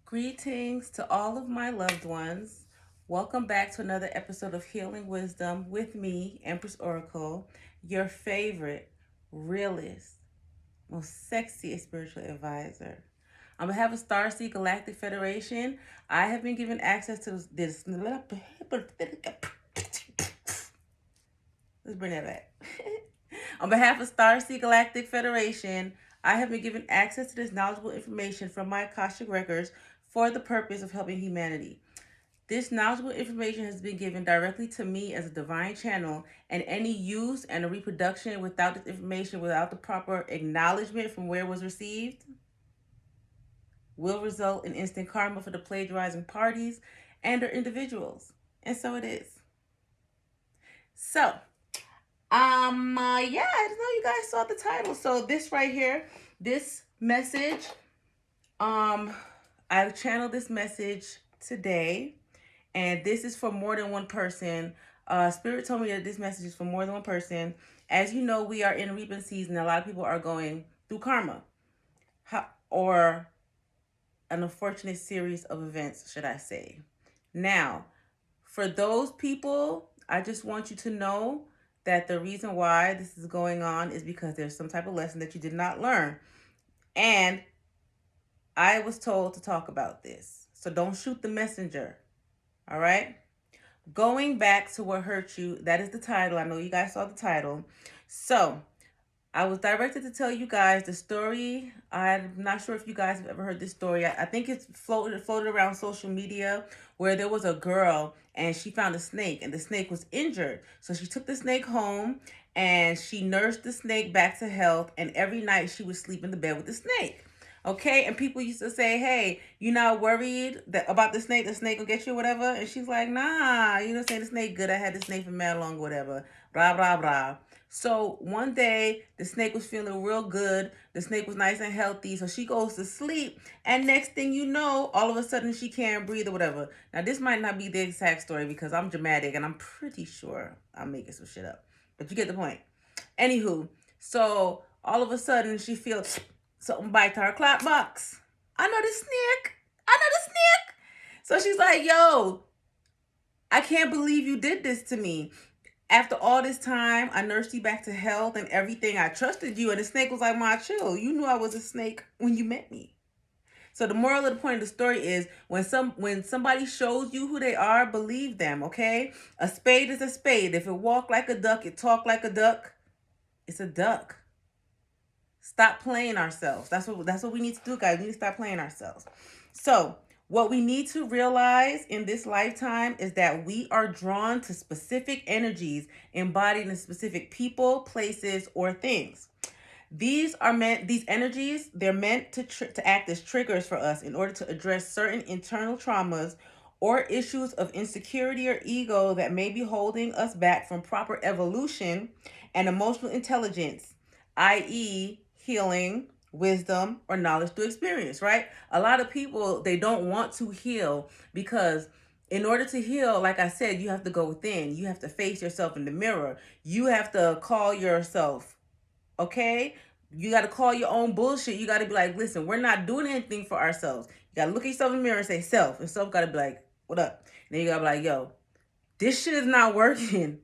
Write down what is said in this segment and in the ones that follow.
Greetings to all of my loved ones. Welcome back to another episode of Healing Wisdom with me, Empress Oracle, your favorite, realist, most sexiest spiritual advisor. On behalf of Starseed Galactic Federation, I have been given access to this. Let's bring that back. On behalf of Starseed Galactic Federation, I have been given access to this knowledgeable information from my Akashic records for the purpose of helping humanity. This knowledgeable information has been given directly to me as a divine channel, and any use and a reproduction without this information, without the proper acknowledgement from where it was received, will result in instant karma for the plagiarizing parties and or individuals. And so it is. So, yeah, I know you guys saw the title. So this right here, this message, I channeled this message today, and this is for more than one person. Spirit told me that this message is for more than one person. As you know, we are in reaping season. A lot of people are going through karma, or an unfortunate series of events, should I say. Now, for those people, I just want you to know that the reason why this is going on is because there's some type of lesson that you did not learn. And I was told to talk about this. So don't shoot the messenger. All right? Going back to what hurt you, that is the title. I know you guys saw the title. So I was directed to tell you guys the story. I'm not sure if you guys have ever heard this story. I think it's floated around social media, where there was a girl and she found a snake, and the snake was injured. So she took the snake home and she nursed the snake back to health, and every night she would sleep in the bed with the snake. Okay, and people used to say, "Hey, you not worried about the snake? The snake will get you, whatever." And she's like, "Nah, you know, saying the snake good. I had the snake for mad long, whatever." Blah blah blah. So one day the snake was feeling real good. The snake was nice and healthy. So she goes to sleep, and next thing you know, all of a sudden she can't breathe or whatever. Now this might not be the exact story because I'm dramatic and I'm pretty sure I'm making some shit up, but you get the point. Anywho, so all of a sudden she feels something bite her clap box. I know the snake. I know the snake. So she's like, "Yo, I can't believe you did this to me. After all this time, I nursed you back to health and everything. I trusted you." And the snake was like, "Ma, chill. You knew I was a snake when you met me." So the moral of the point of the story is when somebody shows you who they are, believe them, okay? A spade is a spade. If it walk like a duck, it talk like a duck, it's a duck. Stop playing ourselves. That's what we need to do, guys. We need to stop playing ourselves. So what we need to realize in this lifetime is that we are drawn to specific energies embodied in specific people, places, or things. These energies, they're meant to act as triggers for us in order to address certain internal traumas or issues of insecurity or ego that may be holding us back from proper evolution and emotional intelligence, i.e., healing, wisdom, or knowledge through experience, right? A lot of people, they don't want to heal because in order to heal, like I said, you have to go within. You have to face yourself in the mirror. You have to call yourself, okay? You got to call your own bullshit. You got to be like, "Listen, we're not doing anything for ourselves." You got to look at yourself in the mirror and say, "Self." And self got to be like, "What up?" And then you got to be like, "Yo, this shit is not working.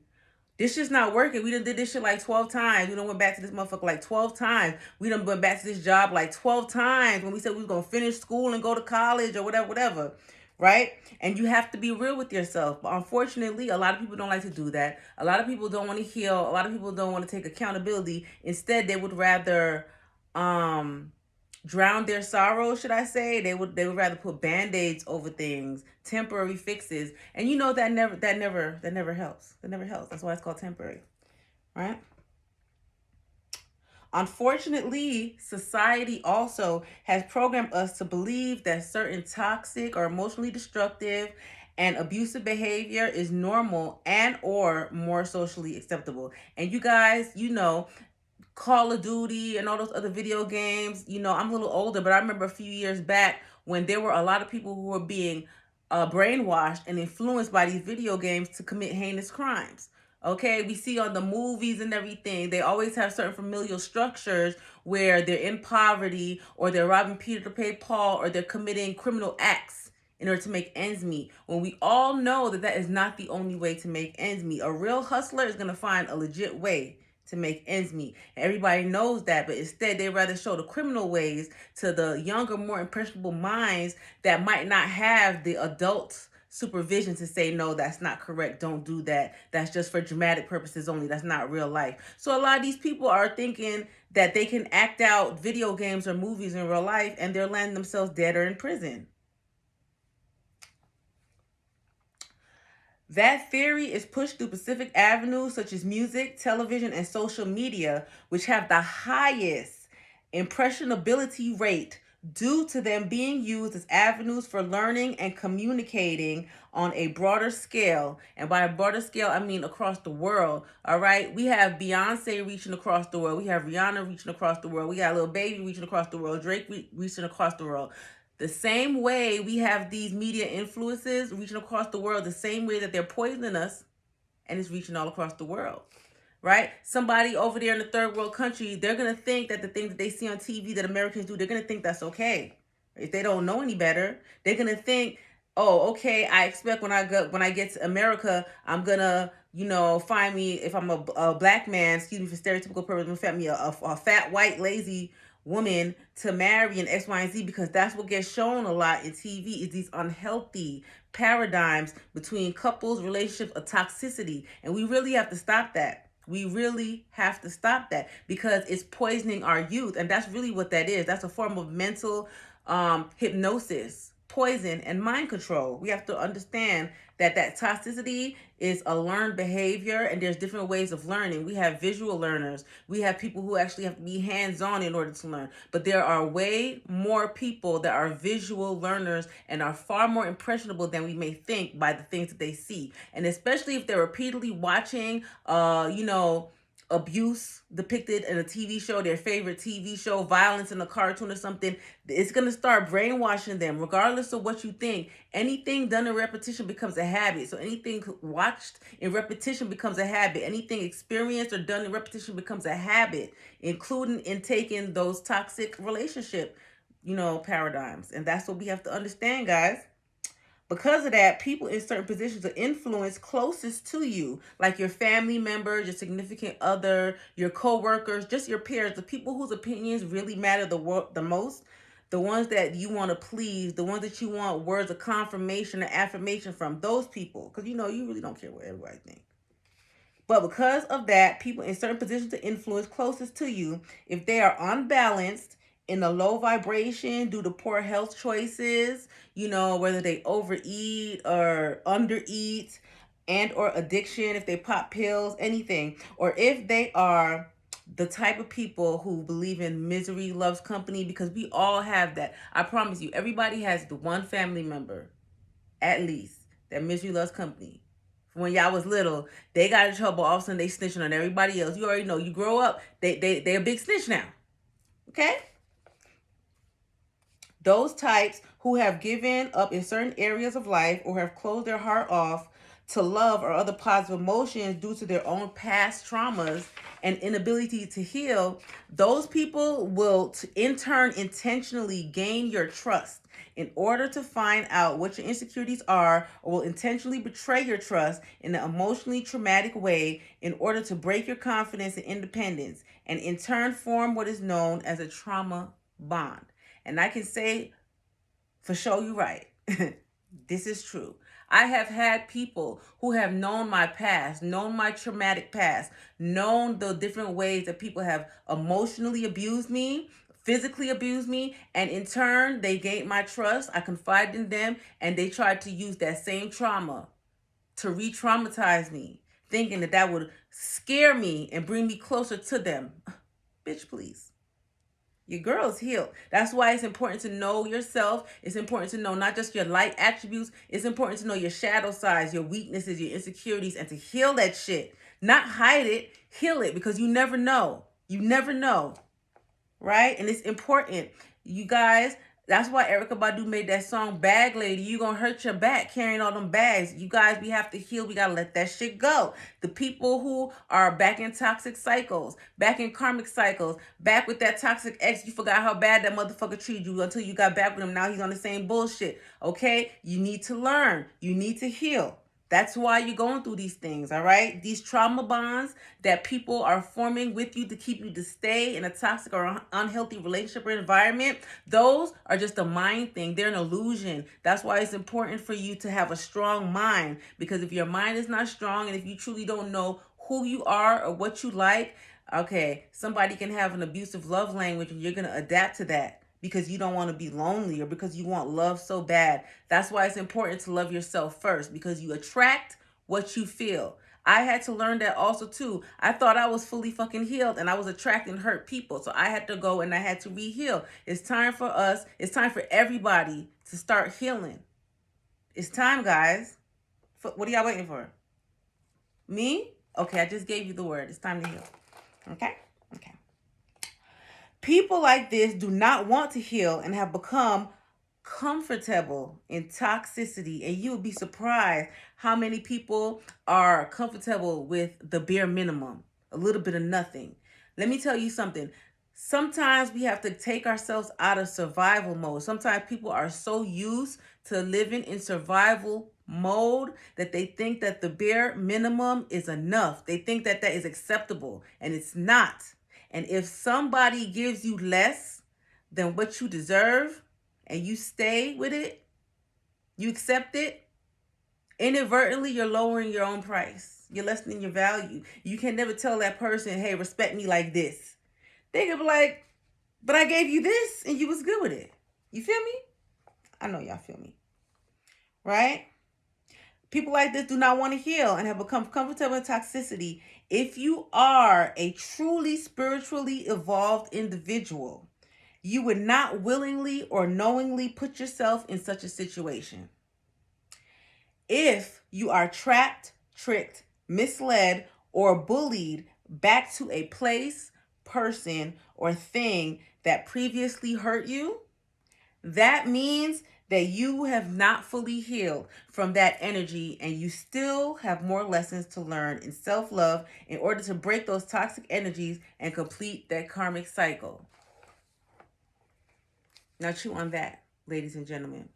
This shit's not working. We done did this shit like 12 times. We done went back to this motherfucker like 12 times. We done went back to this job like 12 times when we said we was going to finish school and go to college or whatever. Right? And you have to be real with yourself. But unfortunately, a lot of people don't like to do that. A lot of people don't want to heal. A lot of people don't want to take accountability. Instead, they would rather drown their sorrow, should I say. They would rather put band-aids over things, temporary fixes. And you know that never helps. That never helps. That's why it's called temporary. Right? Unfortunately, society also has programmed us to believe that certain toxic or emotionally destructive and abusive behavior is normal and or more socially acceptable. And you guys, you know, Call of Duty and all those other video games, you know, I'm a little older, but I remember a few years back when there were a lot of people who were being brainwashed and influenced by these video games to commit heinous crimes. Okay, we see on the movies and everything, they always have certain familial structures where they're in poverty, or they're robbing Peter to pay Paul, or they're committing criminal acts in order to make ends meet, when we all know that that is not the only way to make ends meet. A real hustler is going to find a legit way to make ends meet. Everybody knows that, but instead they rather show the criminal ways to the younger, more impressionable minds that might not have the adult supervision to say, no, that's not correct, don't do that, that's just for dramatic purposes only, that's not real life. So a lot of these people are thinking that they can act out video games or movies in real life, and they're landing themselves dead or in prison. That theory is pushed through specific avenues such as music, television, and social media, which have the highest impressionability rate due to them being used as avenues for learning and communicating on a broader scale. And by a broader scale, I mean across the world. All right. We have Beyonce reaching across the world. We have Rihanna reaching across the world. We got Lil Baby reaching across the world. Drake reaching across the world. The same way we have these media influences reaching across the world, the same way that they're poisoning us, and it's reaching all across the world, right? Somebody over there in the third world country, they're going to think that the things that they see on TV that Americans do, they're going to think that's okay. If they don't know any better, they're going to think, oh, okay, I expect when I get to America, I'm going to, find me, if I'm a black man, excuse me for stereotypical purposes, find me a fat, white, lazy woman to marry in X, Y, and Z, because that's what gets shown a lot in TV, is these unhealthy paradigms between couples, relationships, of toxicity. And we really have to stop that. We really have to stop that, because it's poisoning our youth. And that's really what that is. That's a form of mental hypnosis, poison, and mind control. We have to understand that toxicity is a learned behavior, and there's different ways of learning. We have visual learners. We have people who actually have to be hands-on in order to learn. But there are way more people that are visual learners and are far more impressionable than we may think by the things that they see. And especially if they're repeatedly watching, abuse depicted in a TV show, their favorite TV show, violence in a cartoon or something, it's going to start brainwashing them. Regardless of what you think, anything done in repetition becomes a habit. So anything watched in repetition becomes a habit. Anything experienced or done in repetition becomes a habit, including in taking those toxic relationship, paradigms. And that's what we have to understand, guys. Because of that, people in certain positions of influence closest to you, like your family members, your significant other, your co-workers, just your peers, the people whose opinions really matter the most, the ones that you want to please, the ones that you want words of confirmation and affirmation from, those people, because you really don't care what everybody thinks. But because of that, people in certain positions of influence closest to you, if they are unbalanced, in a low vibration due to poor health choices, whether they overeat or undereat, and or addiction, if they pop pills, anything, or if they are the type of people who believe in misery loves company, because we all have that. I promise you, everybody has the one family member, at least, that misery loves company. When y'all was little, they got in trouble, all of a sudden they snitching on everybody else. You already know, you grow up, they a big snitch now. Okay? Those types who have given up in certain areas of life or have closed their heart off to love or other positive emotions due to their own past traumas and inability to heal, those people will in turn intentionally gain your trust in order to find out what your insecurities are, or will intentionally betray your trust in an emotionally traumatic way in order to break your confidence and independence, and in turn form what is known as a trauma bond. And I can say for sure you're right. This is true. I have had people who have known my past, known my traumatic past, known the different ways that people have emotionally abused me, physically abused me, and in turn, they gained my trust. I confided in them, and they tried to use that same trauma to re-traumatize me, thinking that would scare me and bring me closer to them. Bitch, please. Your girl's healed. That's why it's important to know yourself. It's important to know not just your light attributes. It's important to know your shadow sides, your weaknesses, your insecurities, and to heal that shit. Not hide it, heal it, because you never know. You never know. Right? And it's important. You guys, That's why Erica Badu made that song Bag Lady. You gonna hurt your back carrying all them bags. You guys, we have to heal. We gotta let that shit go. The people who are back in toxic cycles, back in karmic cycles, back with that toxic ex, you forgot how bad that motherfucker treated you until you got back with him. Now he's on the same bullshit. Okay? You need to learn. You need to heal. That's why you're going through these things, all right? These trauma bonds that people are forming with you to keep you to stay in a toxic or unhealthy relationship or environment, those are just a mind thing. They're an illusion. That's why it's important for you to have a strong mind, because if your mind is not strong and if you truly don't know who you are or what you like, okay, somebody can have an abusive love language and you're going to adapt to that because you don't want to be lonely or because you want love so bad. That's why it's important to love yourself first, because you attract what you feel. I had to learn that also too. I thought I was fully fucking healed and I was attracting hurt people. So I had to go and I had to re-heal. It's time for us. It's time for everybody to start healing. It's time, guys. What are y'all waiting for? Me? Okay, I just gave you the word. It's time to heal. Okay? Okay. People like this do not want to heal and have become comfortable in toxicity. And you will be surprised how many people are comfortable with the bare minimum, a little bit of nothing. Let me tell you something. Sometimes we have to take ourselves out of survival mode. Sometimes people are so used to living in survival mode that they think that the bare minimum is enough. They think that that is acceptable, and it's not. And if somebody gives you less than what you deserve and you stay with it, you accept it, inadvertently you're lowering your own price. You're lessening your value. You can never tell that person, hey, respect me like this. They could be like, but I gave you this and you was good with it. You feel me? I know y'all feel me. Right? People like this do not want to heal and have become comfortable in toxicity. If you are a truly spiritually evolved individual, you would not willingly or knowingly put yourself in such a situation. If you are trapped, tricked, misled, or bullied back to a place, person, or thing that previously hurt you, that means that you have not fully healed from that energy and you still have more lessons to learn in self-love in order to break those toxic energies and complete that karmic cycle. Now chew on that, ladies and gentlemen.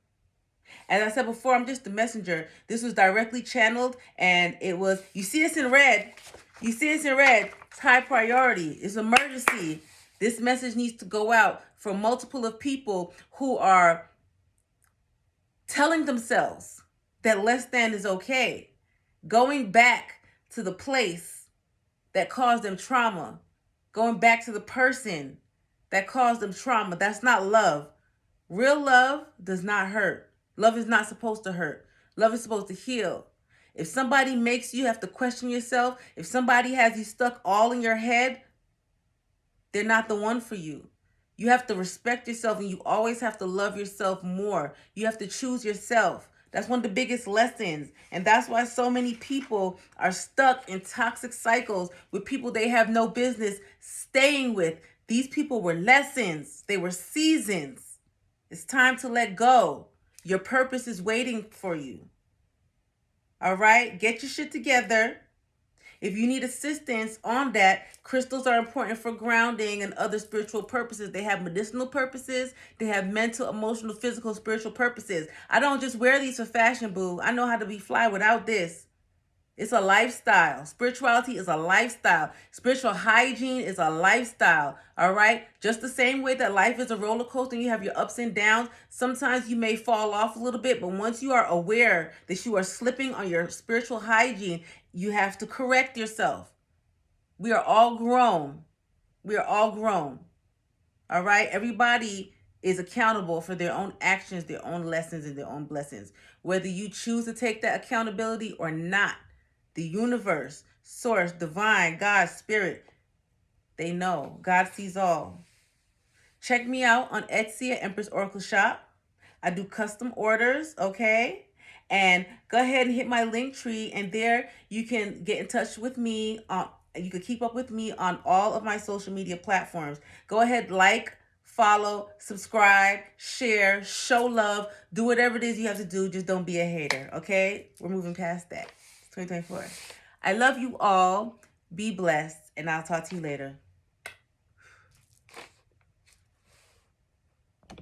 As I said before, I'm just the messenger. This was directly channeled and it was, you see this in red. You see this in red. It's high priority. It's emergency. This message needs to go out for multiple of people who are telling themselves that less than is okay. Going back to the place that caused them trauma. Going back to the person that caused them trauma. That's not love. Real love does not hurt. Love is not supposed to hurt. Love is supposed to heal. If somebody makes you have to question yourself, if somebody has you stuck all in your head, they're not the one for you. You have to respect yourself and you always have to love yourself more. You have to choose yourself. That's one of the biggest lessons. And that's why so many people are stuck in toxic cycles with people they have no business staying with. These people were lessons. They were seasons. It's time to let go. Your purpose is waiting for you. All right? Get your shit together. If you need assistance on that, crystals are important for grounding and other spiritual purposes. They have medicinal purposes. They have mental, emotional, physical, spiritual purposes. I don't just wear these for fashion, boo. I know how to be fly without this. It's a lifestyle. Spirituality is a lifestyle. Spiritual hygiene is a lifestyle. All right? Just the same way that life is a roller coaster and you have your ups and downs, sometimes you may fall off a little bit, but once you are aware that you are slipping on your spiritual hygiene, you have to correct yourself. We are all grown. We are all grown. All right? Everybody is accountable for their own actions, their own lessons, and their own blessings. Whether you choose to take that accountability or not, the universe, source, divine, God, spirit, they know. God sees all. Check me out on Etsy at Empress Oracle Shop. I do custom orders, okay? And go ahead and hit my link tree, and there you can get in touch with me. You can keep up with me on all of my social media platforms. Go ahead, like, follow, subscribe, share, show love, do whatever it is you have to do. Just don't be a hater, okay? We're moving past that. It's 2024. I love you all. Be blessed, and I'll talk to you later.